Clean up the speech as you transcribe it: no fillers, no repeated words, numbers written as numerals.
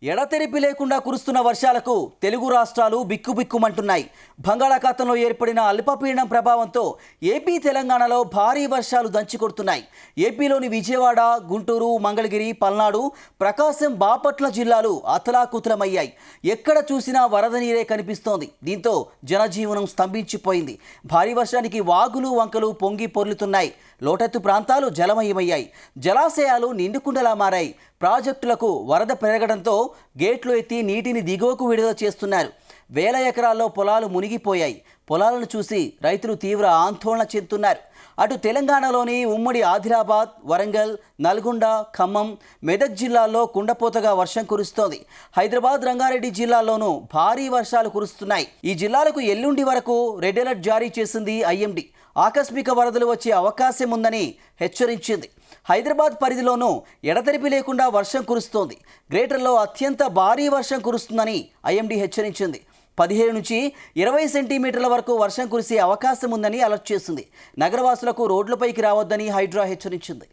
ఎడతెరిపి లేకుండా కురుస్తున్న వర్షాలకు తెలుగు రాష్ట్రాలు బిక్కుబిక్కుమంటున్నాయి. బంగాళాఖాతంలో ఏర్పడిన అల్పపీడనం ప్రభావంతో ఏపీ తెలంగాణలో భారీ వర్షాలు దంచికొడుతున్నాయి. ఏపీలోని విజయవాడ, గుంటూరు, మంగళగిరి, పల్నాడు, ప్రకాశం, బాపట్ల జిల్లాలు అతలాకుతలమయ్యాయి. ఎక్కడ చూసినా వరద నీరే కనిపిస్తోంది. దీంతో జనజీవనం స్తంభించిపోయింది. భారీ వర్షానికి వాగులు, వంకలు పొంగి పొర్లుతున్నాయి. లోతట్టు ప్రాంతాలు జలమయమయ్యాయి. జలాశయాలు నిండుకుండలా మారాయి. ప్రాజెక్టులకు వరద పెరగడంతో గేట్లు ఎత్తి నీటిని దిగువకు విడుదల చేస్తున్నారు. వేల ఎకరాల్లో పొలాలు మునిగిపోయాయి. పొలాలను చూసి రైతులు తీవ్ర ఆందోళన చెందుతున్నారు. అటు తెలంగాణలోని ఉమ్మడి ఆదిలాబాద్, వరంగల్, నల్గొండ, ఖమ్మం, మెదక్ జిల్లాల్లో కుండపోతగా వర్షం కురుస్తోంది. హైదరాబాద్, రంగారెడ్డి జిల్లాల్లోనూ భారీ వర్షాలు కురుస్తున్నాయి. ఈ జిల్లాలకు ఎల్లుండి వరకు రెడ్ అలర్ట్ జారీ చేసింది ఐఎండీ. ఆకస్మిక వరదలు వచ్చే అవకాశం ఉందని హెచ్చరించింది. హైదరాబాద్ పరిధిలోనూ ఎడతెరిపి లేకుండా వర్షం కురుస్తోంది. గ్రేటర్లో అత్యంత భారీ వర్షం కురుస్తుందని ఐఎండీ హెచ్చరించింది. 15 నుంచి 20 సెంటీమీటర్ల వరకు వర్షం కురిసే అవకాశం ఉందని అలర్ట్ చేసింది. నగరవాసులకు రోడ్లపైకి రావద్దని హైడ్రా హెచ్చరించింది.